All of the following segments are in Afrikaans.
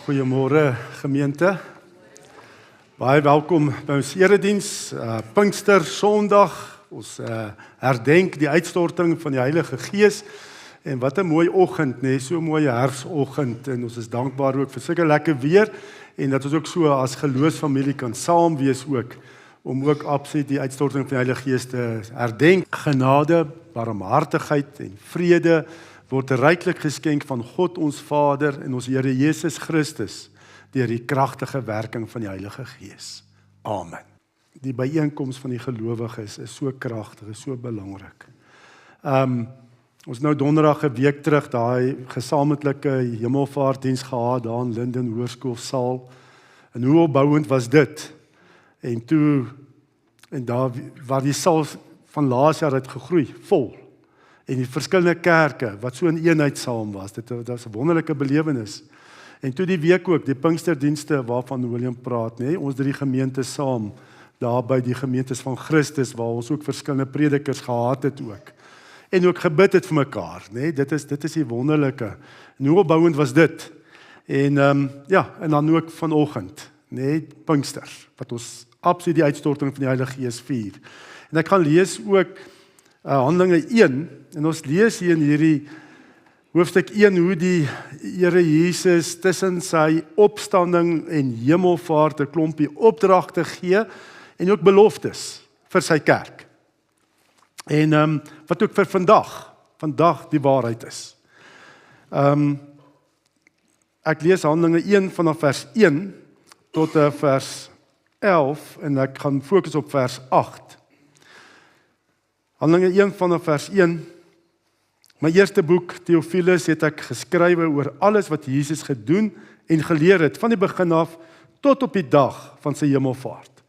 Goeiemôre gemeente. Baie welkom by ons erediens, Pinkster Sondag. Ons herdenk die uitstorting van die Heilige Gees. En wat 'n mooi oggend, nee, so 'n mooi herfsoggend. En ons is dankbaar ook vir sulke lekker weer en dat ons ook so as geloofsfamilie kan saam wees ook om ook absoluut die uitstorting van die Heilige Gees te herdenk. Genade, barmhartigheid en vrede word ryklik geskenk van God ons Vader en ons Here Jesus Christus deur die kragtige werking van die Heilige Gees. Amen. Die byeenkoms van die gelowiges is so kragtig, is so belangrik. Ons nou donderdag 'n week terug daai gesamentlike hemelvaartdiens gehad daar in Linden Hoërskoolsaal. En hoe opbouend was dit? En daar waar die saal van laas jaar het gegroei, vol. En die verskillende kerke wat so in eenheid saam was. Dit was 'n wonderlike belewenis. En toe die week ook, die Pinksterdienste waarvan William praat, nê, ons drie gemeentes saam, daar by die gemeentes van Christus waar ons ook verskillende predikers gehad het ook. En ook gebid het vir mekaar, nê. Dit is die wonderlike. En hoe opbouend was dit? En en dan ook vanoggend, nê, Pinkster, wat ons absoluut die uitstorting van die Heilige Gees vier. En ek gaan lees ook Handelinge 1, en ons lees hier in hierdie hoofstuk 1 hoe die Here Jesus tussen sy opstanding en hemelvaart 'n klompie opdragte gee en ook beloftes vir sy kerk. En wat ook vir vandag die waarheid is. Ek lees Handelinge 1 vanaf vers 1 tot vers 11 en ek gaan fokus op vers 8. Handelinge 1 vanaf vers 1. My eerste boek, Theophilus, het ek geskrywe oor alles wat Jesus gedoen en geleer het, van die begin af tot op die dag van sy hemelvaart.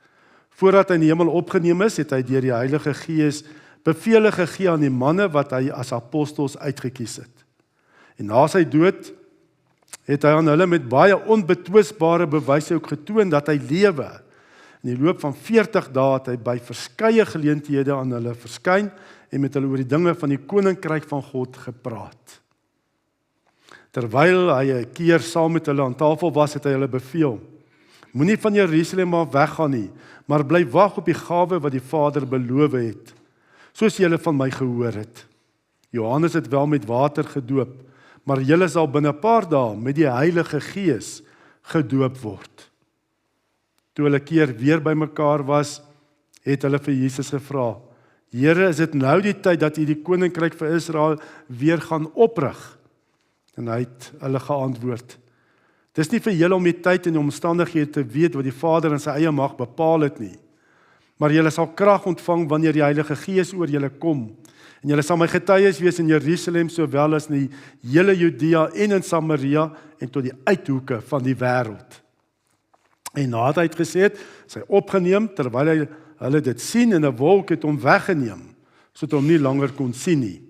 Voordat hy in die hemel opgeneem is, het hy deur die Heilige Gees bevele gegee aan die manne wat hy as apostels uitgekies het. En na sy dood het hy aan hulle met baie onbetwisbare bewyse ook getoon dat hy lewe. In die loop van 40 dae het hy by verskeie geleenthede aan hulle verskyn en met hulle oor die dinge van die koninkryk van God gepraat. Terwyl hy 'n keer saam met hulle aan tafel was, het hy hulle beveel: Moenie van Jerusalem af weggaan nie, maar bly wag op die gawe wat die Vader beloof het, soos julle van my gehoor het. Johannes het wel met water gedoop, maar julle sal binne 'n paar dae met die Heilige Gees gedoop word. Toe hulle keer weer bymekaar was, het hulle vir Jesus gevra: Here, is dit nou die tyd dat U die koninkryk vir Israel weer gaan oprig? En hy het hulle geantwoord: Dis nie vir julle om die tyd en die omstandighede te weet wat die Vader in sy eie mag bepaal het nie. Maar julle sal krag ontvang wanneer die Heilige Gees oor julle kom. En julle sal my getuies wees in Jerusalem sowel as in die hele Judea en in Samaria en tot die uithoeke van die wêreld. En nadat hy het gesê het, is hy opgeneem terwyl hy hulle dit sien en 'n wolk het hom weggeneem, sodat hom nie langer kon sien nie.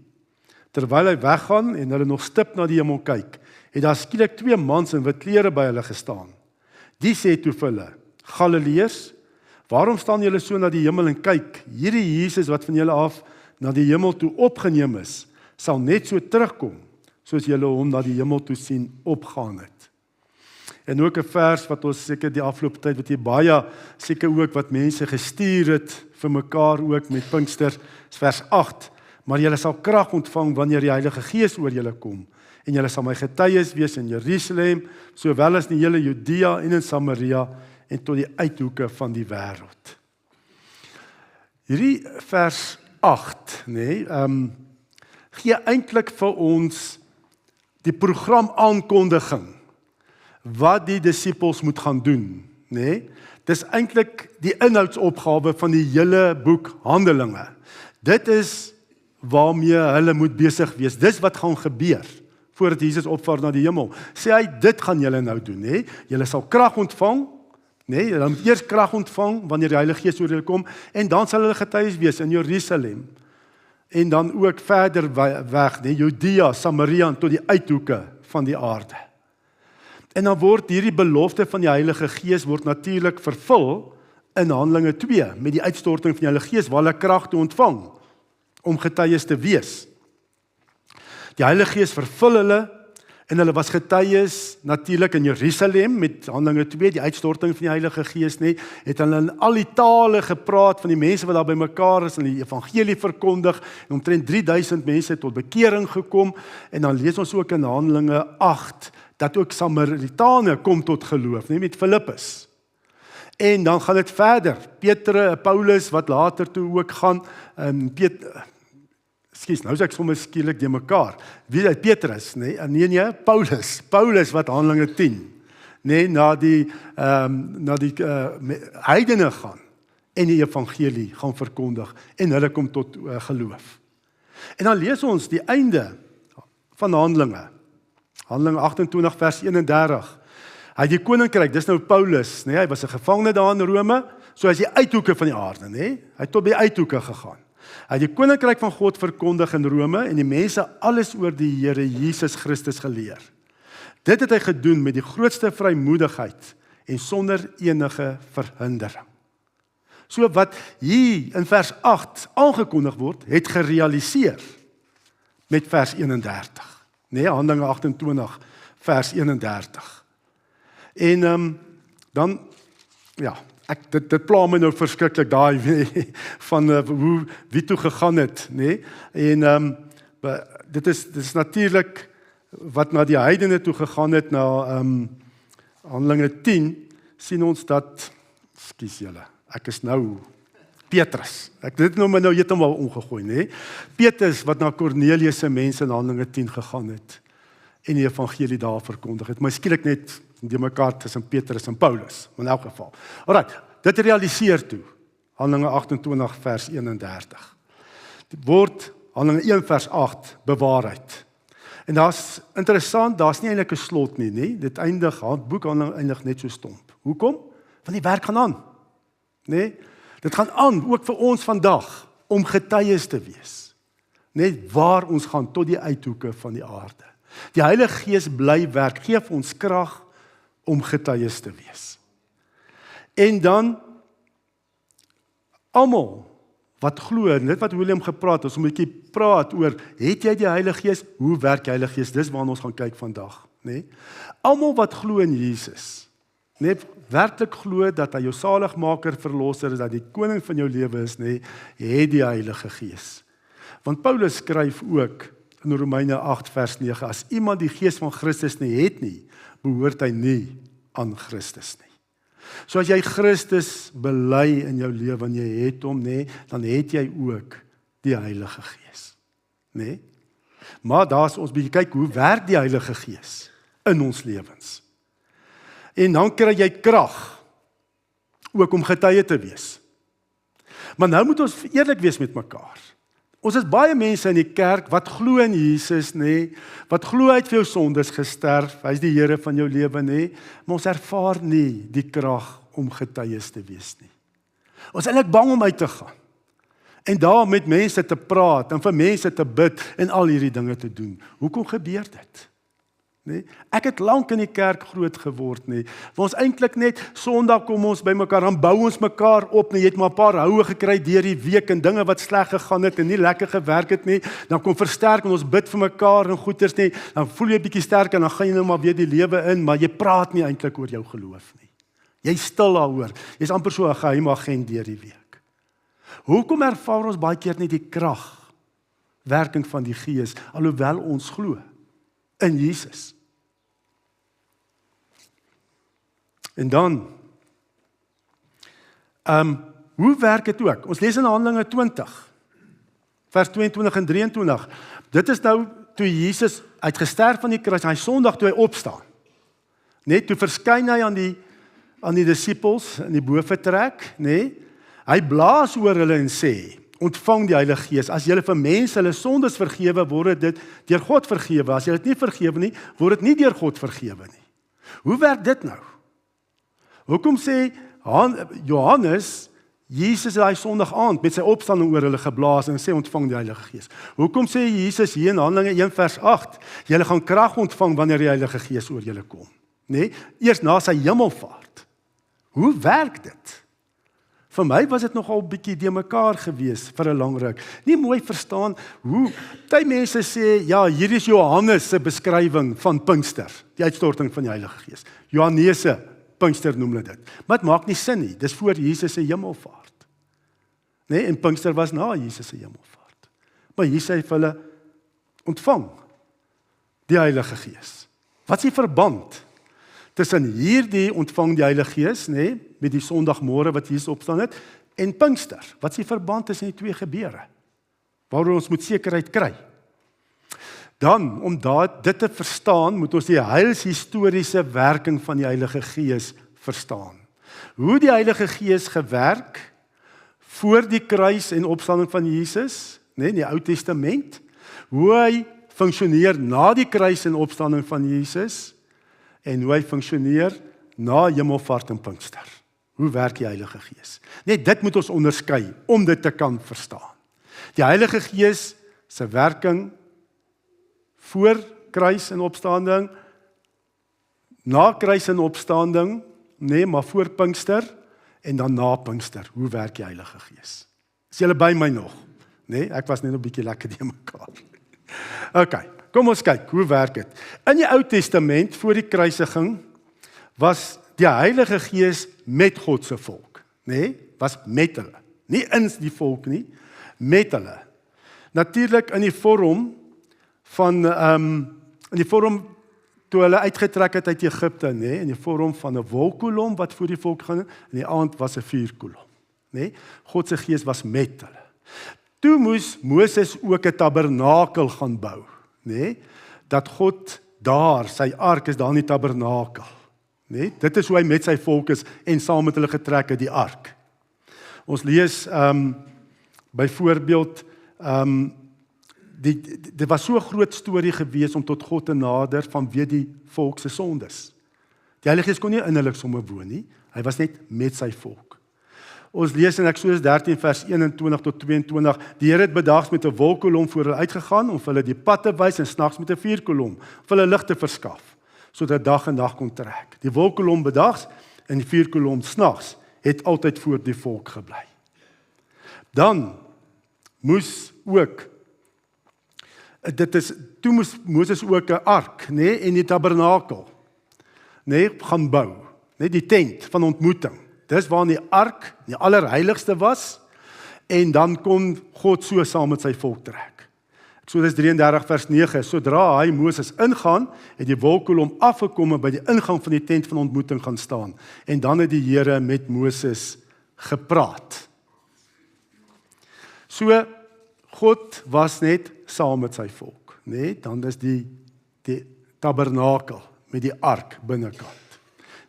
Terwyl hy weggaan en hulle nog stip na die hemel kyk, het daar skielik 2 mans in wit klere by hulle gestaan. Die sê toe vir hulle: Galileërs, waarom staan julle so na die hemel en kyk? Hierdie Jesus wat van julle af na die hemel toe opgeneem is, sal net so terugkom, soos julle hom na die hemel toe sien opgaan het. En ook 'n vers wat ons seker die afgelope tyd, wat jy baie seker ook wat mense gestuur het vir mekaar ook met Pinkster, vers 8. Maar julle sal krag ontvang wanneer die Heilige Gees oor julle kom. En julle sal my getuies wees in Jerusalem, sowel as in die hele Judea en in Samaria en tot die uithoeke van die wêreld. Hierdie vers 8, gee eintlik vir ons die program aankondiging wat die disippels moet gaan doen, Dis eintlik die inhoudsopgawe van die hele boek Handelinge. Dit is waarmee hulle moet besig wees. Dis wat gaan gebeur voordat Jesus opvaar na die hemel. Sê hy, dit gaan julle nou doen, Julle sal krag ontvang, Julle moet eers krag ontvang wanneer die Heilige Gees oor julle kom en dan sal hulle getuies wees in Jerusalem. En dan ook verder weg, Judea, Samaria en tot die uithoeke van die aarde. En dan word hierdie belofte van die Heilige Gees word natuurlik vervul in Handelinge 2 met die uitstorting van die Heilige Gees waar hulle krag toe ontvang om getuies te wees. Die Heilige Gees vervul hulle En hulle was getuies natuurlik in Jerusalem met Handelinge 2, die uitstorting van die Heilige Gees, nie, het hulle in al die tale gepraat van die mense wat daar by mekaar is en die evangelie verkondig, en omtrent 3000 mense het tot bekering gekom, en dan lees ons ook in Handelinge 8, dat ook Samaritane kom tot geloof, nie, met Filippus. En dan gaan dit verder, Paulus wat later toe ook gaan, nou is ek sommer skielik die mekaar. Wie is Petrus, nee, Paulus wat Handelinge 10, nee, na die heidene gaan en die evangelie gaan verkondig en hulle kom tot geloof. En dan lees ons die einde van Handelinge 28 vers 31. Hy die koninkryk, dis nou Paulus, nee, hy was 'n gevangene daar in Rome, so hy is die uithoeke van die aarde, nee, hy het tot by die uithoeke gegaan. Hy het die koninkryk van God verkondig in Rome en die mense alles oor die Here Jesus Christus geleer. Dit het hy gedoen met die grootste vrymoedigheid en sonder enige verhindering. So wat hier in vers 8 aangekondig word, het gerealiseer met vers 31. Nee, Handelinge 28 vers 31. En dan, ja, dit pla my nou verskriklik daai van wie toe gegaan het, nee? En dit is natuurlik wat na die heidene toe gegaan het, na Handelinge 10, sien ons dat, ekskuus julle, ek is nou Petrus. Dit nou my nou heeltemal omgegooi, nee? Petrus wat na Kornelius se mense in Handelinge 10 gegaan het en die evangelie daar verkondig het. Maar skielik net die mekaar tussen Petrus en Paulus, in elk geval. Alright, dit realiseer toe, Handelinge 28 vers 31. Dit word Handelinge 1 vers 8 bewaarheid. En daar's interessant, daar's nie eintlik 'n slot nie, nee? Dit eindig, boek eindig net so stomp. Hoekom? Want die werk gaan aan. Nee? Dit gaan aan, ook vir ons vandag, om getuies te wees. Net waar ons gaan, tot die uithoeke van die aarde. Die Heilige Gees bly werk, gee ons krag om getuies te wees. En dan, almal wat glo, net wat William gepraat het, ons moet 'n bietjie praat oor, het jy die Heilige Gees, hoe werk die Heilige Gees, dis waarna ons gaan kyk vandag. Nee? Almal wat glo in Jesus, net werklik glo dat hy jou saligmaker, verlosser is, dat die koning van jou lewe is, nee, het die Heilige Gees. Want Paulus skryf ook in Romeine 8 vers 9, as iemand die Gees van Christus nie het nie, behoort hy nie aan Christus nie. So as jy Christus bely in jou lewe en jy het hom, nee, dan het jy ook die Heilige Gees. Nee? Maar daar's ons bietjie kyk hoe werk die Heilige Gees in ons lewens. En dan kry jy krag ook om getuie te wees. Maar nou moet ons eerlik wees met mekaar. Ons is baie mense in die kerk wat glo in Jesus, nee, wat glo hy het vir jou sondes gesterf, hy is die Here van jou lewe, nee, maar ons ervaar nie die krag om getuies te wees nie. Ons is eintlik bang om uit te gaan. En daar met mense te praat en vir mense te bid en al hierdie dinge te doen. Hoekom gebeur dit? Nee, ek het lank in die kerk groot geword, nee. Ons eintlik net Sondag kom ons by mekaar, dan bou ons mekaar op, nee, jy het maar 'n paar houe gekry deur die week en dinge wat sleg gegaan het en nie lekker gewerk het nie, dan kom versterk en ons bid vir mekaar en goeders nie, dan voel jy bietjie sterk en dan gaan jy nou maar weer die lewe in, maar jy praat nie eintlik oor jou geloof nie. Jy stil daaroor. Jy's amper so 'n geheime agent deur die week. Hoekom ervaar ons baie keer nie die krag, werking van die Gees, alhoewel ons glo in Jesus? En dan, hoe werk dit ook? Ons lees in Handelinge 20, vers 22 en 23. Dit is nou toe Jesus uitgesterf van die kruis, hy Sondag toe hy opstaan. Net toe verskyn hy aan die disippels in die boefretrek, nee? Hy blaas oor hulle en sê, ontvang die Heilige Gees. As julle vir mense hulle sondes vergewe, word dit deur God vergewe. As jy dit nie vergewe nie, word dit nie deur God vergewe nie. Hoe werk dit nou? Hoekom sê Johannes, Jesus het daai Sondag aand met sy opstanding oor hulle geblaas en sê ontvang die Heilige Gees? Hoekom sê Jesus hier in Handelinge 1 vers 8, julle gaan krag ontvang wanneer die Heilige Gees oor julle kom? Nee, eers na sy hemelvaart. Hoe werk dit? Vir my was dit nogal bietjie de mekaar gewees vir 'n lang ruk. Nie mooi verstaan hoe baie mense sê, ja, hier is Johannes se beskrywing van Pinkster, die uitstorting van die Heilige Gees. Johannese Pinkster noem hulle dit. Maar dit maak nie sin nie. Dis voor Jesus se hemelvaart. Nee, en Pinkster was na Jesus se hemelvaart. Maar hier sê hy vir hulle, ontvang die Heilige Gees. Wat is die verband tussen hierdie ontvang die Heilige Gees, nee, met die Sondagmôre wat Jesus opstaan het, en Pinkster? Wat is die verband tussen die twee gebeure? Waaroor ons moet sekerheid kry. Dan, om dit te verstaan, moet ons die heilshistoriese werking van die Heilige Gees verstaan. Hoe die Heilige Gees gewerk voor die kruis en opstanding van Jesus, nee, in die Ou Testament, hoe hy funksioneer na die kruis en opstanding van Jesus, en hoe hy funksioneer na hemelvaart en Pinkster. Hoe werk die Heilige Gees? Net dit moet ons onderskei, om dit te kan verstaan. Die Heilige Gees se werking voor kruis en opstanding, na kruis en opstanding, nee, maar voor Pinkster, en dan na Pinkster. Hoe werk die Heilige Gees? Is julle by my nog? Nee, ek was net 'n bietjie lekker die mekaar. Okay, kom ons kyk, hoe werk dit? In die Ou Testament, voor die kruisiging, was die Heilige Gees met God se volk, nee, was met hulle. Nie in die volk nie, met hulle. Natuurlik in die vorm van, toe hulle uitgetrek het uit Egipte, nee, in die vorm van 'n wolkkolom wat voor die volk gaan, en die aand was 'n vuurkolom, nee. God se Gees was met hulle. Toe moes Moses ook 'n tabernakel gaan bou, nee, dat God daar, sy ark is daar in die tabernakel, nee, dit is hoe hy met sy volk is, en saam met hulle getrek het die ark. Ons lees, byvoorbeeld, dit was so 'n groot storie gewees om tot God te nader vanweë die volk se sondes. Die Heilige Gees kon nie in hulle sommer woon nie, hy was net met sy volk. Ons lees in Eksodus 13 vers 21 tot 22, die Here het bedags met 'n wolkkolom voor hulle uitgegaan om vir hulle die pad te wys en snags met 'n vuurkolom vir hulle lig te verskaf, sodat dag en nag kon trek. Die wolkkolom bedags en die vuurkolom snags het altyd voor die volk gebly. Dan moes ook toe moes Moses ook 'n ark, nee, en die tabernakel, nee, gaan bou, nee, die tent van ontmoeting. Dis waar die ark, die allerheiligste was, en dan kon God so saam met sy volk trek. Eksodus 33 vers 9, sodra hy Moses ingaan, het die wolkkolom afgekom by die ingang van die tent van ontmoeting gaan staan, en dan het die Here met Moses gepraat. So, God was net saam met sy volk, nee, dan is die tabernakel met die ark binnekant.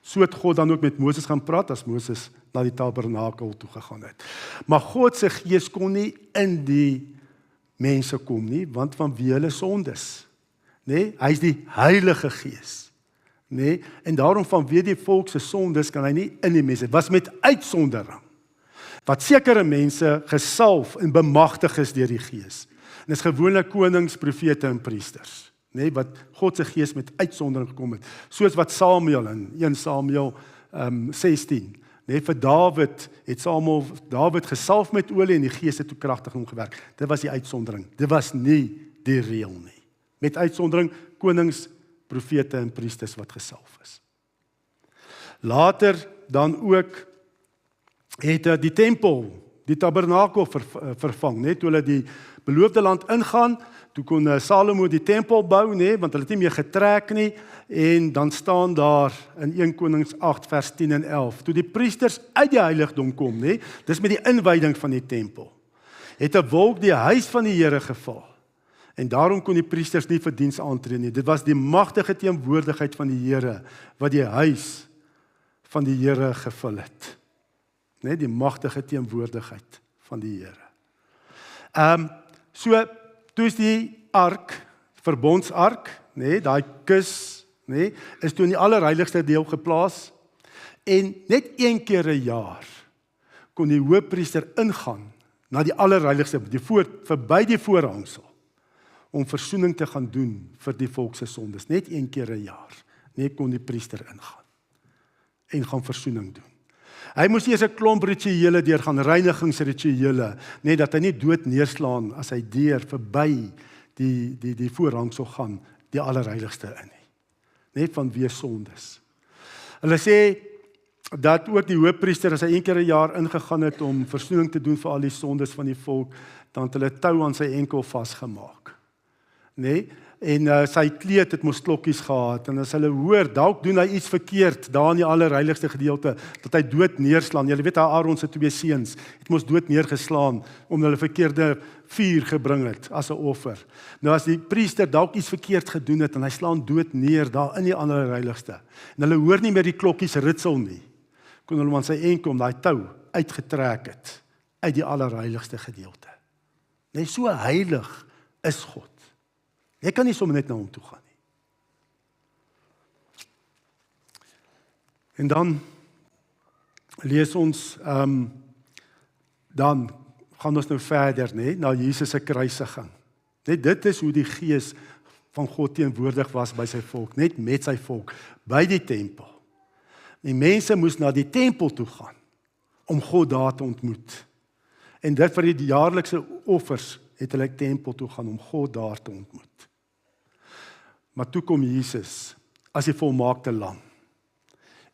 So het God dan ook met Moses gaan praat, as Moses na die tabernakel toe gegaan het. Maar God se Gees kon nie in die mense kom nie, want vanweë hulle sondes, nee, hy is die Heilige Gees, nee, en daarom vanweë die volk se sondes kan hy nie in die mense, was met uitsondering, wat sekere mense gesalf en bemagtig is deur die Gees. En is gewoonlik konings, profete en priesters, nee, wat God se Gees met uitsondering gekom het, soos wat Samuel in 1 Samuel 16, nee, vir Dawid het Dawid gesalf met olie en die Gees het toe kragtig om gewerk. Dit was die uitsondering, dit was nie die reël nie. Met uitsondering konings, profete en priesters wat gesalf is. Later dan ook het die tempel, die tabernakel vervang, nee, toe hulle die beloofde land ingaan, toe kon Salomo die tempel bou, nee, want hulle het nie meer getrek nie, en dan staan daar in 1 Konings 8 vers 10 en 11, toe die priesters uit die heiligdom kom, nee, dis met die inwyding van die tempel, het 'n wolk die huis van die Here geval, en daarom kon die priesters nie vir diens aantree nie, dit was die magtige teenwoordigheid van die Here, wat die huis van die Here gevul het, nee, die magtige teenwoordigheid van die Here. So, toe is die ark, verbondsark, nee, daai kus, nee, is toe in die allerheiligste deel geplaas, en net 1 keer 'n jaar kon die hoofpriester ingaan na die allerheiligste, verby die voorhangsel, om versoening te gaan doen vir die volk se sondes, net 1 keer 'n jaar, nee, kon die priester ingaan, en gaan versoening doen. Hy moes eers 'n klomp rituele deurgaan, reinigingsrituele, net dat hy nie dood neerslaan as hy verby die voorhangsel gaan, die allerheiligste in nie. Net vanweë sondes. Hulle sê dat ook die hoofpriester, as hy 1 keer 'n jaar ingegaan het om versoening te doen vir al die sondes van die volk, dan het hulle tou aan sy enkel vasgemaak. En sy kleed het mos klokkies gehad, en as hulle hoor, dalk doen hy iets verkeerd, daar in die allerheiligste gedeelte, dat hy dood neerslaan. Julle weet, Aaron se 2 seuns het mos dood neergeslaan, omdat hulle verkeerde vuur gebring het, as 'n offer. Nou as die priester dalk iets verkeerd gedoen het, en hy slaan dood neer, daar in die allerheiligste, en hulle hoor nie meer die klokkies ritsel nie, kon hulle aan sy enkel, daai tou, uitgetrek het, uit die allerheiligste gedeelte. So heilig is God. Jy kan nie sommer net na hom toe gaan nie. En dan lees ons, dan gaan ons nou verder, na Jesus se kruisiging. Dit is hoe die Gees van God teenwoordig was by sy volk, net met sy volk, by die tempel. Die mense moes na die tempel toe gaan, om God daar te ontmoet. En dit vir die jaarlikse offers, het hulle tempel toe gaan, om God daar te ontmoet. Maar toe kom Jesus, as die volmaakte lam,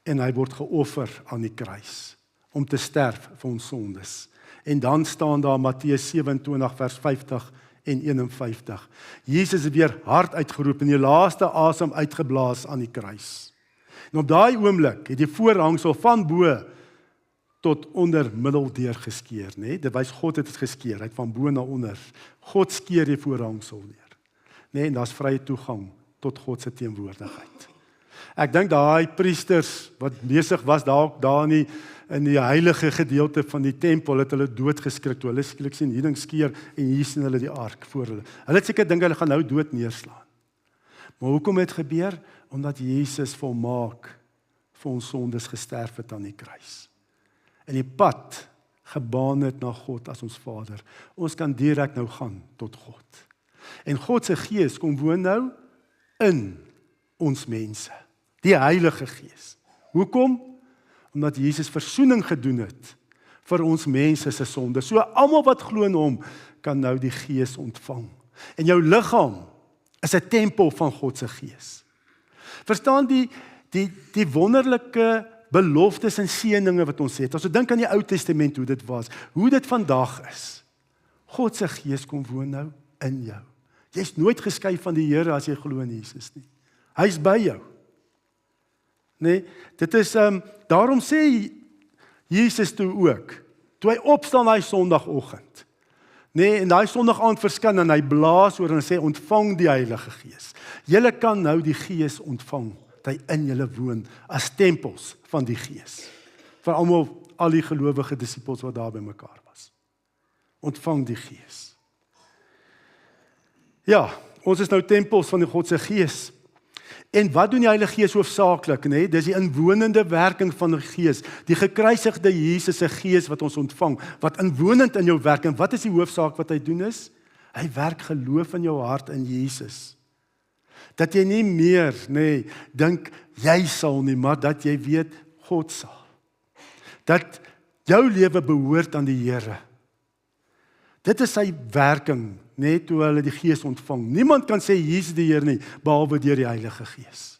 en hy word geoffer aan die kruis, om te sterf vir ons sondes. En dan staan daar Matteus 27 vers 50 en 51. Jesus het weer hard uitgeroep en die laaste asem uitgeblaas aan die kruis. En op daai oomblik het die voorhangsel van bo tot onder middeldeur geskeur, Dit wys God het dit geskeur, hy het van bo na onder. God skeer die voorhangsel deur. En daar's vrye toegang tot God se teenwoordigheid. Ek dink daai priesters wat besig was daar in die heilige gedeelte van die tempel, het hulle doodgeskrik toe hulle skielik sien hierding skeer en hier sien hulle die ark voor hulle. Hulle het seker dink hulle gaan nou dood neerslaan. Maar hoekom het gebeur? Omdat Jesus volmaak vir ons sondes gesterf het aan die kruis. En die pad gebaan het na God as ons Vader. Ons kan direk nou gaan tot God. En God se Gees kom woon nou in ons mense. Die Heilige Gees. Hoekom? Omdat Jesus versoening gedoen het vir ons mense se sonde. So almal wat glo in hom kan nou die Gees ontvang. En jou liggaam is 'n tempel van God se Gees. Verstaan die wonderlike beloftes en seëninge wat ons het. As ons dink aan die Ou Testament hoe dit was, hoe dit vandag is. God se Gees kom woon nou in jou. Jy's nooit geskei van die Here as jy glo in Jesus nie. Hy's by jou. Dit is daarom sê Jesus toe ook, toe hy opstaan daai Sondagoggend. En daai Sondag-aand verskyn en hy blaas oor en sê ontvang die Heilige Gees. Julle kan nou die Gees ontvang, dat hy in julle woon as tempels van die Gees. Vir almal, al die gelowige disippels wat daar by mekaar was. Ontvang die Gees. Ja, ons is nou tempels van die God se Gees. En wat doen die Heilige Gees hoofsaaklik? Dis die inwonende werking van die Gees, die gekruisigde Jesus se Gees wat ons ontvang, wat inwonend in jou werk. En wat is die hoofsaak wat hy doen is? Hy werk geloof in jou hart in Jesus. Dat jy nie meer, dink jy sal nie, maar dat jy weet God sal. Dat jou lewe behoort aan die Here. Dit is sy werking, toe hulle die Gees ontvang. Niemand kan sê Jesus die Here nie, behalwe deur die Heilige Gees.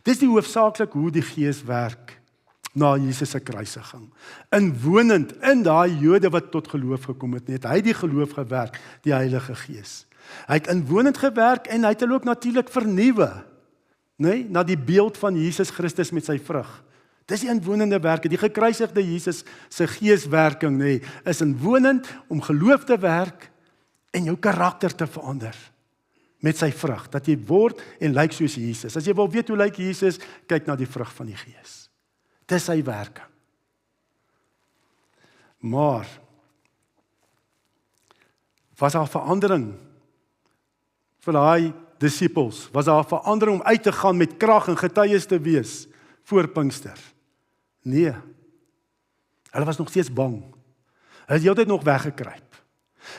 Dis die hoofsaaklik hoe die Gees werk na Jesus se kruisiging. Inwonend in daai Jode wat tot geloof gekom het, het hy die geloof gewerk, die Heilige Gees. Hy het inwonend gewerk en hy het hulle ook natuurlik vernuwe, na die beeld van Jesus Christus met sy vrug. Dis die inwonende werke, die gekruisigde Jesus se geeswerking, is inwonend om geloof te werk en jou karakter te verander met sy vrug, dat jy word en lyk soos Jesus. As jy wil weet hoe lyk Jesus, kyk na die vrug van die Gees. Dis sy werking. Maar was daar verandering vir daai disippels? Was daar verandering om uit te gaan met krag en getuies te wees voor Pinkster? Nee. Hulle was nog steeds bang. Hulle het heeltyd nog weggekruip.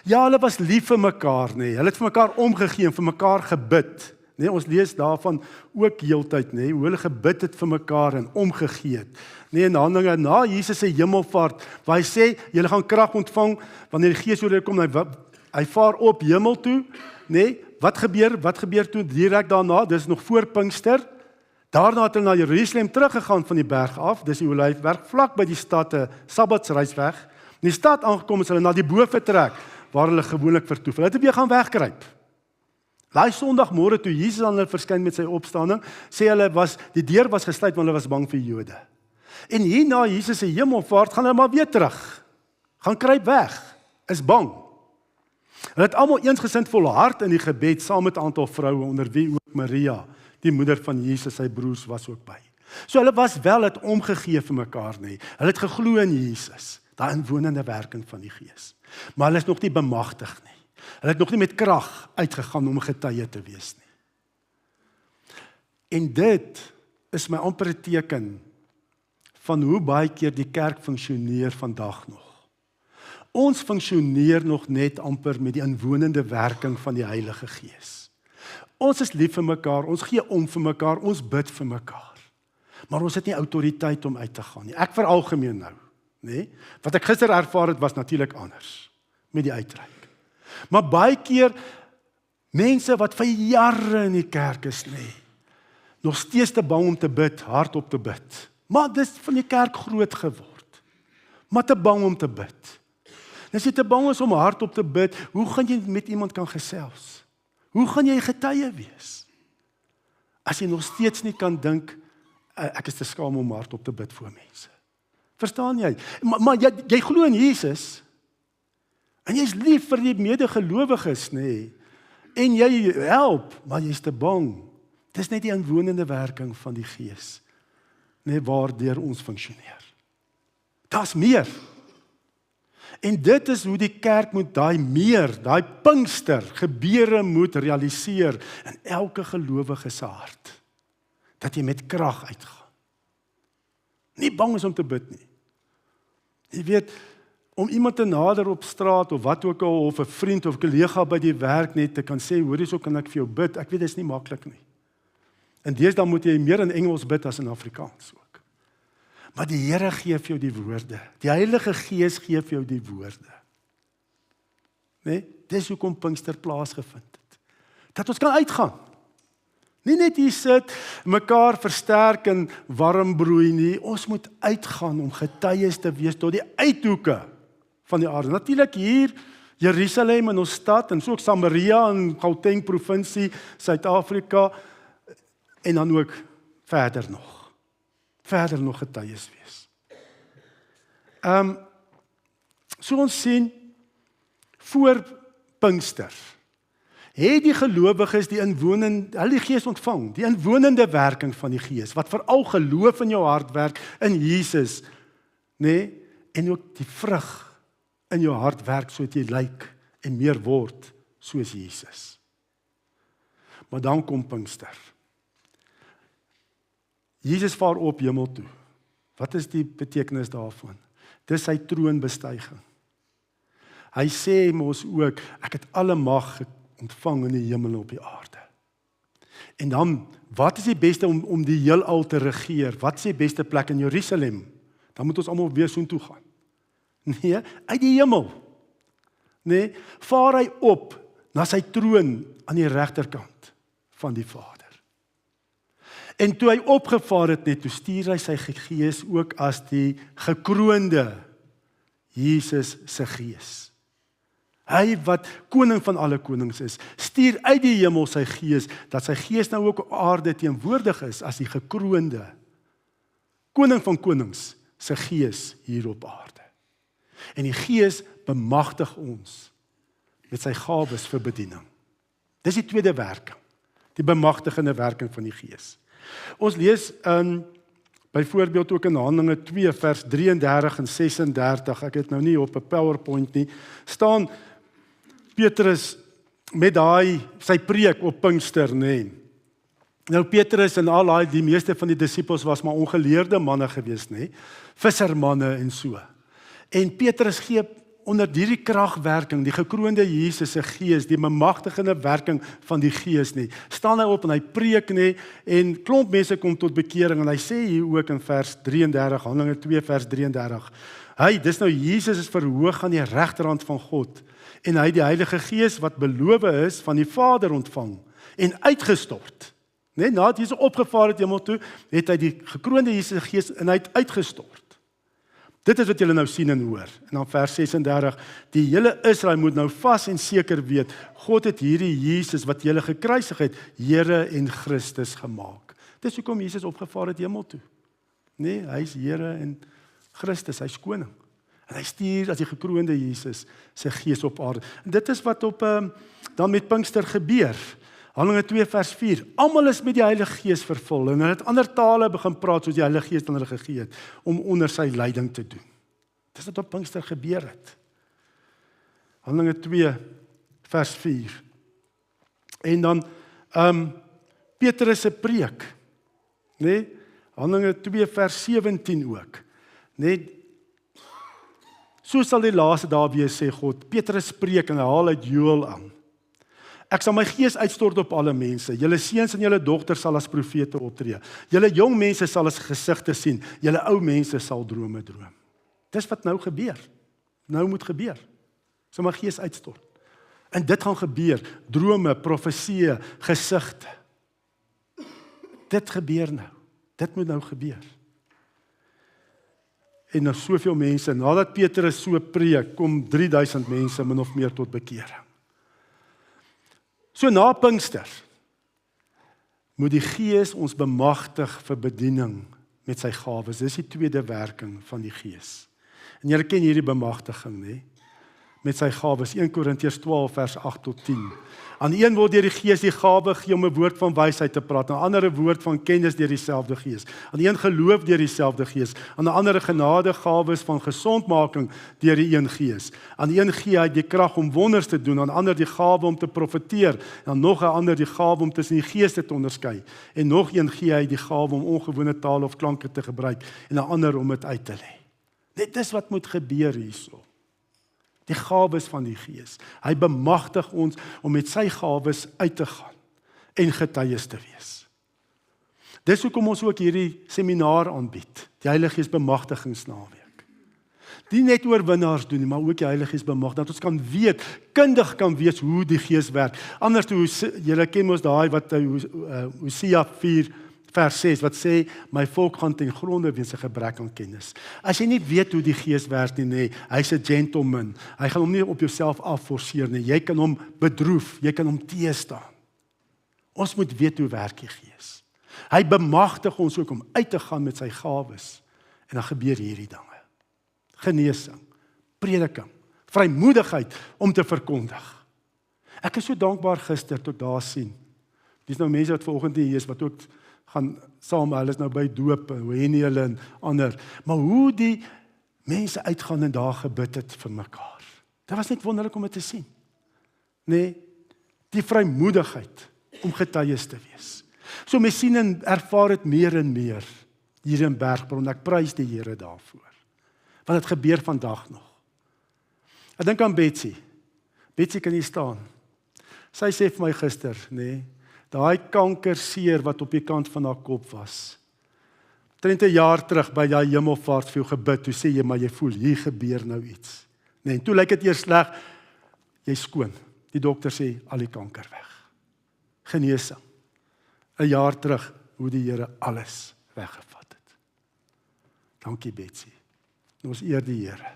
Ja, hulle was lief vir mekaar, Hulle het vir mekaar omgegee en vir mekaar gebid. Nee, ons lees daarvan ook heeltyd, nee, hoe hulle gebid het vir mekaar en omgegee het. Nee, in Handelinge na Jesus se hemelvaart, waar hy sê, julle gaan krag ontvang wanneer die Gees oor julle kom, hy vaar op hemel toe, nee, wat gebeur toe direk daarna, dis nog voor Pinkster, daarna het hulle na Jerusalem teruggegaan van die berg af, dis die Olyfberg, vlak by die stad, 'n Sabbatsreis weg, in die stad aangekom is hulle na die bo vertrek, waar hulle gewoonlik vertoef, hulle het weer gaan wegkruip. Daai Sondagmôre toe Jesus aan hulle verskyn met sy opstanding, sê hulle die deur was gesluit want hulle was bang vir Jode. En hier na Jesus se hemelvaart gaan hulle maar weer terug. Gaan kruip weg, is bang. Hulle het almal eensgesind volhard in die gebed saam met 'n aantal vroue onder wie ook Maria, die moeder van Jesus, sy broers was ook by. So hulle was wel het omgegee vir mekaar nie. Hulle het geglo in Jesus, daai inwonende werking van die Gees. Maar hulle is nog nie bemagtig nie. Hulle het nog nie met krag uitgegaan om getuie te wees nie. En dit is my amper 'n teken van hoe baie keer die kerk funksioneer vandag nog. Ons funksioneer nog net amper met die inwonende werking van die Heilige Gees. Ons is lief vir mekaar, ons gee om vir mekaar, ons bid vir mekaar. Maar ons het nie autoriteit om uit te gaan nie. Ek veralgemeen nou, nê? Wat ek gister ervaar het was natuurlik anders met die uitreik. Maar baie keer mense wat vir jare in die kerk is, nog steeds te bang om te bid, hardop te bid. Maar dis van die kerk groot geword. Maar te bang om te bid. As jy te bang is om hardop te bid, hoe gaan jy met iemand kan gesels? Hoe gaan jy getuie wees? As jy nog steeds nie kan dink, ek is te skaam om hardop te bid voor mense. Verstaan jy? Maar jy glo in Jesus, en jy is lief vir die medegelowiges, en jy help, maar jy is te bang. Dis net die inwonende werking van die Gees, waardeur ons funksioneer. Daar's meer. En dit is hoe die kerk moet daai Pinkster gebeure moet realiseer in elke gelowige se hart. Dat jy met krag uitgaan. Nie bang is om te bid nie. Jy weet, om iemand te nader op straat of wat ook al, of 'n vriend of kollega by die werk net te kan sê, hoorie, so kan ek vir jou bid. Ek weet dit is nie maklik nie. En deesdae moet jy meer in Engels bid as in Afrikaans ook. Maar die Here gee vir jou die woorde. Die Heilige Gees gee vir jou die woorde. Dis hoekom Pinkster plaasgevind het. Dat ons kan uitgaan. Nie net hier sit, mekaar versterk en warm broei nie. Ons moet uitgaan om getuies te wees tot die uithoeke van die aarde. Natuurlik hier, Jerusalem in ons stad, en so ook Samaria in Gauteng provinsie, Suid-Afrika, en dan ook verder nog getuies wees. So ons sien, voor Pinkster, het die gelowiges hulle die Gees ontvang, die inwonende werking van die Gees, wat veral geloof in jou hart werk, in Jesus, en ook die vrug in jou hart werk, sodat jy lyk en meer word, soos Jesus. Maar dan kom Pinkster. Jesus vaar op hemel toe. Wat is die betekenis daarvan? Dis sy troonbestuiging. Hy sê mos ook, ek het alle mag ontvang in die hemel en op die aarde. En dan, wat is die beste om die heelal te regeer? Wat is die beste plek in Jerusalem? Dan moet ons almal weer soontoe gaan. Nee, uit die hemel. Vaar hy op na sy troon aan die regterkant van die Vader. En toe hy opgevaar het, toe stuur hy sy Gees ook as die gekroonde Jesus se Gees. Hy wat koning van alle konings is, stuur uit die hemel sy Gees, dat sy Gees nou ook op aarde teenwoordig is as die gekroonde koning van konings se Gees hier op aarde. En die Gees bemagtig ons met sy gawes vir bediening. Dis die tweede werking, die bemagtigende werking van die Gees. Ons lees byvoorbeeld ook in Handelinge 2 vers 33 en 36, ek het nou nie op 'n PowerPoint nie, staan Petrus met sy preek op Pinkster, Nou Petrus en die meeste van die disippels was maar ongeleerde manne gewees, vissermanne en so. En Petrus gee onder hierdie kragwerking, die gekroonde Jesus se Gees, die bemagtigende werking van die Gees nie, staan hy op en hy preek nie, en klomp mense kom tot bekering, en hy sê hier ook in vers 33, Handelinge 2 vers 33, dis nou Jesus is verhoog aan die regterhand van God, en hy die Heilige Gees wat beloof is van die Vader ontvang, en uitgestort. Nee, nadat Jesus opgevaar het hemel toe, het hy die gekroonde Jesus se Gees en hy het uitgestort. Dit is wat julle nou sien en hoor. En dan vers 36, die hele Israel moet nou vas en seker weet, God het hierdie Jesus wat julle gekruisig het, Here en Christus gemaak. Dis hoekom Jesus opgevaar het hemel toe. Nee, hy is Here en Christus, hy is koning. En hy stuur as die gekroonde Jesus sy Gees op aarde. En dit is wat dan met Pinkster gebeur. Handelinge 2 vers 4, almal is met die Heilige Gees vervul en hulle het ander tale begin praat soos die Heilige Gees aan hulle gegee het om onder sy leiding te doen. Dis wat op Pinkster gebeur het. Handelinge 2 vers 4. En dan Petrus se preek, nee, Handelinge 2 vers 17 ook. Nee, so sal die laaste dae wees, sê God. Petrus preek en hy haal uit Joël aan. Ek sal my Gees uitstort op alle mense. Julle seuns en julle dogters sal as profete optree. Julle jong mense sal as gesigte sien. Julle ou mense sal drome droom. Dis wat nou gebeur. Nou moet gebeur. Sal my Gees uitstort. En dit gaan gebeur. Drome, profeseë, gesigte. Dit gebeur nou. Dit moet nou gebeur. En nou soveel mense, nadat Petrus so preek, kom 3000 mense min of meer tot bekering. So na Pinkster moet die Gees ons bemagtig vir bediening met sy gawes. Dis die tweede werking van die Gees. En julle ken hierdie bemagtiging, né? Met sy gawes, 1 Korintiërs 12 vers 8 tot 10. Aan die een word deur die Gees die gawe gegee om 'n woord van wysheid te praat, aan 'n ander 'n woord van kennis deur dieselfde Gees. Aan die een geloof deur dieselfde Gees, aan 'n ander genadegawes van gesondmaking deur die een Gees. Aan die een gee hy die krag om wonders te doen, aan 'n ander die gawe om te profeteer, en nog 'n ander die gawe om tussen die geeste te onderskei. En nog een gee hy die gawe om ongewone tale of klanke te gebruik, en 'n ander om dit uit te lê. Dit is wat moet gebeur hierso. Die gawes van die Gees. Hy bemagtig ons om met sy gawes uit te gaan en getuies te wees. Dis hoekom ons ook hierdie seminaar aanbied, die Heilige Gees bemagtigingsnaweek. Nie net oorwinnaars doen nie, maar ook die Heilige Gees bemagtig, dat ons kan weet, kundig kan wees hoe die Gees werk. Anders toe, julle ken mos daai wat Hosea 4 vers 6, wat sê, my volk gaan ten gronde weens 'n gebrek aan kennis. As jy nie weet hoe die Gees werk nie, hy's 'n gentleman. Hy gaan hom nie op jouself afforceer nie. Jy kan hom bedroef, jy kan hom teëstaan. Ons moet weet hoe werk die Gees. Hy bemagtig ons ook om uit te gaan met sy gawes. En dan gebeur hierdie dinge. Genesing, prediking, vrymoedigheid om te verkondig. Ek is so dankbaar gister tot daar sien. Dis nou mense wat vanoggend hier is wat ook gaan saam, hulle is nou by doop, Henny hulle en ander. Maar hoe die mense uitgaan en daar gebid het vir mekaar. Dit was net wonderlik om dit te sien. Nee, die vrymoedigheid om getuies te wees. So mens sien en ervaar dit meer en meer hier in Bergbron. Ek prys die Here daarvoor. Want dit gebeur vandag nog. Ek dink aan Betsy. Betsy, kan hier staan. Sy sê vir my gister, nee, daai kankerseer wat op die kant van haar kop was. Omtrent 'n jaar terug by daai hemelvaart vir jou gebid, toe sê jy, maar jy voel, hier gebeur nou iets. Nee, en toe lyk dit eers sleg, jy skoon. Die dokter sê, al die kanker weg. Genesing. 'n jaar terug, hoe die Here alles weggevat het. Dankie Betsy. Ons eer die Here.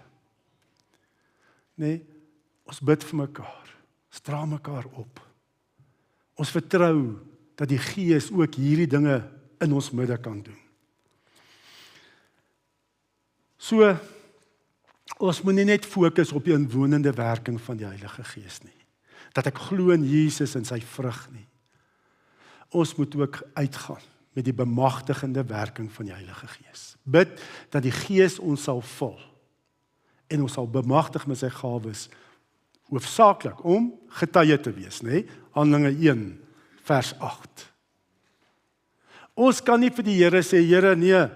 Nee, ons bid vir mekaar. Ons dra mekaar op. Ons vertrou dat die Gees ook hierdie dinge in ons midde kan doen. So, ons moet nie net fokus op die inwonende werking van die Heilige Gees nie. Dat ek glo in Jesus en sy vrug nie. Ons moet ook uitgaan met die bemagtigende werking van die Heilige Gees. Bid dat die Gees ons sal vul en ons sal bemagtig met sy gawes, hoofsaaklik om getuie te wees, nê? Handelinge 1 vers 8. Ons kan nie vir die Here sê, Here, nee,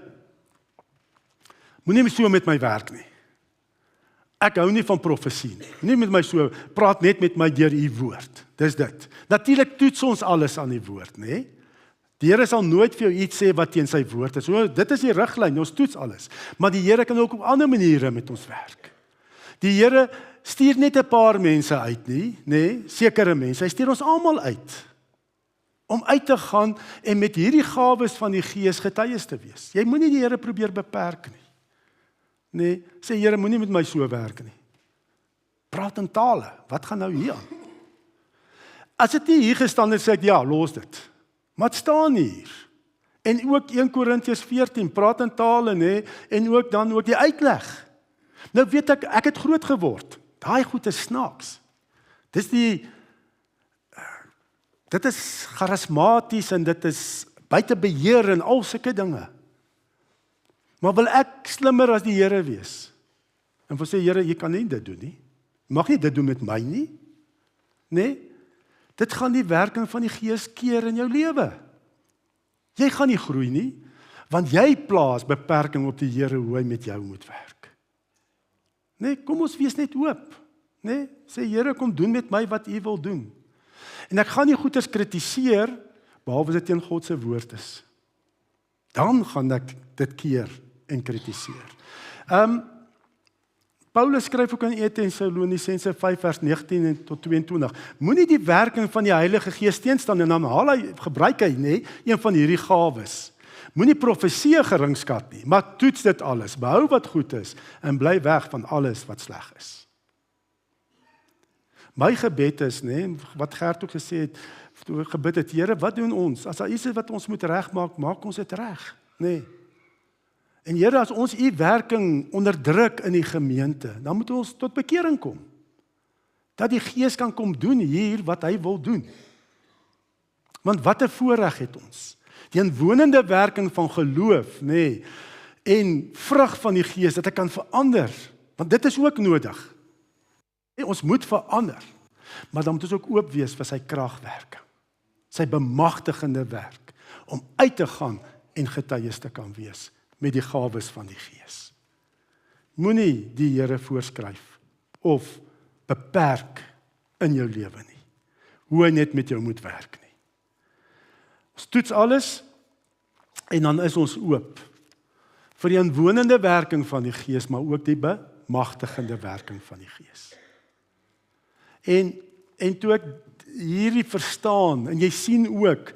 moenie so met my werk nie. Ek hou nie van profesie nie. Nie met my so, praat net met my deur u woord. Dis dit. Natuurlik toets ons alles aan die woord, né? Die Here sal nooit vir jou iets sê wat teen sy woord is. So, dit is die riglyn, ons toets alles. Maar die Here kan ook op ander maniere met ons werk. Die Here stuur net 'n paar mense uit nie, nê? Sekere mense. Hy stuur ons almal uit om uit te gaan en met hierdie gawes van die Gees getuies te wees. Jy moenie die Here probeer beperk nie. Nee, sê Here, moenie met my so werk nie. Praat in tale. Wat gaan nou hier aan? As dit nie hier gestaan het, sê ek ja, los dit. Maar het staan hier. En ook 1 Korintiërs 14, praat in tale, nê, en ook dan ook die uitleg. Nou weet ek het groot geword. Daai goed is snaaks. Dit is charismaties en dit is buite beheer en al sulke dinge. Maar wil ek slimmer as die Here wees? En wil sê, Here, jy kan nie dit doen nie. Jy mag nie dit doen met my nie. Nee? Dit gaan die werking van die Gees keer in jou lewe. Jy gaan nie groei nie, want jy plaas beperking op die Here hoe hy met jou moet werk. Nee, kom ons wees net oop. Nee, sê Here, kom doen met my wat U wil doen. En ek gaan nie goeders kritiseer, behalwe dit teen God se woord is. Dan gaan ek dit keer en kritiseer. Paulus skryf ook in 1 Tessalonisense 5 vers 19 en tot 22. Moenie die werking van die Heilige Gees teenstaan en dan gebruik hy, nê, een van hierdie gawes. Moenie profesie geringskat nie, maar toets dit alles. Behou wat goed is en bly weg van alles wat sleg is. My gebed is, nê, wat Gert ook gesê het, toe gebid het, Here, wat doen ons? As daar iets is wat ons moet regmaak, maak ons dit reg, nê. En Here, as ons U werking onderdruk in die gemeente, dan moet ons tot bekering kom. Dat die Gees kan kom doen hier wat hy wil doen. Want wat 'n voorreg het ons. Die inwonende werking van geloof, nê, en vrug van die Gees dat ek kan verander, want dit is ook nodig. Ons moet verander, maar dan moet ons ook oop wees vir sy kragwerking, sy bemagtigende werk, om uit te gaan en getuies te kan wees met die gawes van die Gees. Moenie die Here voorskryf of beperk in jou lewe nie, hoe hy net met jou moet werk nie. Ons toets alles en dan is ons oop vir die inwonende werking van die Gees, maar ook die bemagtigende werking van die Gees. En toe ek hierdie verstaan, en jy sien ook,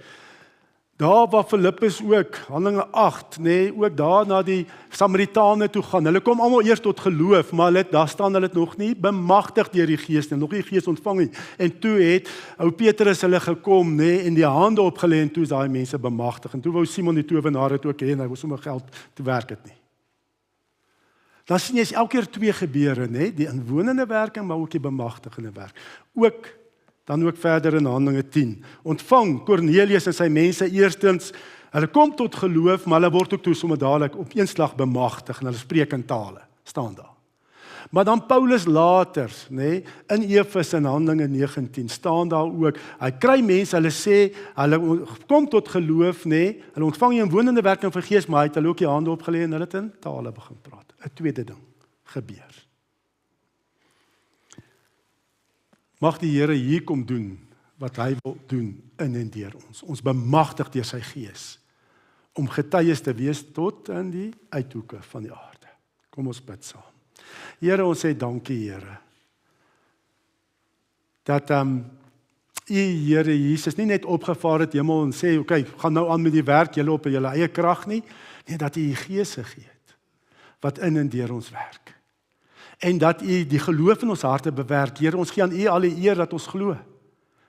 daar waar Filippus ook, Handelinge 8, nee, ook daar na die Samaritane toe gaan, hulle kom almal eers tot geloof, maar daar staan hulle nog nie bemagtig deur die Gees nie, nog nie die Gees ontvang nie, en toe het ou Petrus hulle gekom, nee, en die hande opgelê, en toe is daai mense bemagtig, en toe wou Simon die towenaar dit ook hê, en hy wou sommer geld, toe werk dit nie. Dan sien jy elke keer twee gebeure, nê, die inwonende werking, maar ook die bemagtigende werk. Dan ook verder in Handelinge 10. Ontvang Kornelius en sy mense eerstens, hulle kom tot geloof, maar hulle word ook toe sommer dadelik op een slag bemagtig en hulle spreek in tale, staan daar. Maar dan Paulus later, nê, in Efese in Handelinge 19 staan daar ook, hy kry mense, hulle sê, hulle kom tot geloof, nê, hulle ontvang die inwonende werking van Gees, maar hy het hulle ook die hande opgelê en hulle het in tale begin praat. 'n tweede ding gebeur. Mag die Here hier kom doen wat hy wil doen in en deur ons. Ons bemagtig deur sy Gees om getuies te wees tot in die uithoeke van die aarde. Kom ons bid saam. Here, ons sê dankie, Here, dat U, Here Jesus, nie net opgevaar het hemel en sê, okay, gaan nou aan met die werk, julle op julle eie krag nie, nee, dat U die Gees gegee het, wat in en deur ons werk. En dat U die geloof in ons harte bewerk. Here, ons gee aan U al die eer dat ons glo.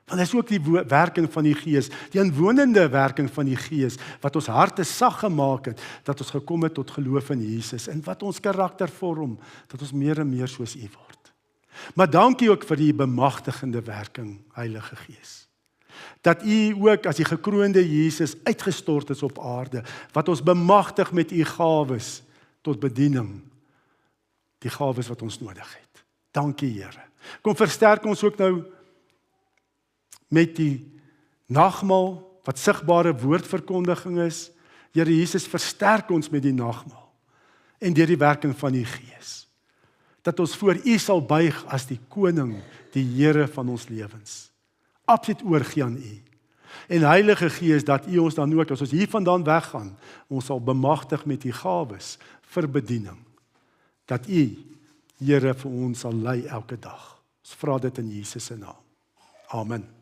Want dit is ook die werking van die Gees, die inwonende werking van die Gees, wat ons harte sag gemaak het, dat ons gekom het tot geloof in Jesus, en wat ons karakter vorm, dat ons meer en meer soos U word. Maar dankie ook vir die bemagtigende werking, Heilige Gees. Dat U ook as die gekroonde Jesus uitgestort is op aarde, wat ons bemagtig met U gawes tot bediening, die gawes wat ons nodig het. Dankie, Here. Kom versterk ons ook nou met die nagmaal, wat sigbare woordverkondiging is. Here Jesus, versterk ons met die nagmaal en deur die werking van die Gees. dat ons voor U sal buig as die koning, die Here van ons lewens. Absoluut oorgee aan U. En Heilige Gees, dat U ons dan ook, as ons hiervandaan weggaan, ons sal bemagtig met U gawes vir bediening. Dat U, Here, vir ons sal lei elke dag. Ons vra dit in Jesus se naam. Amen.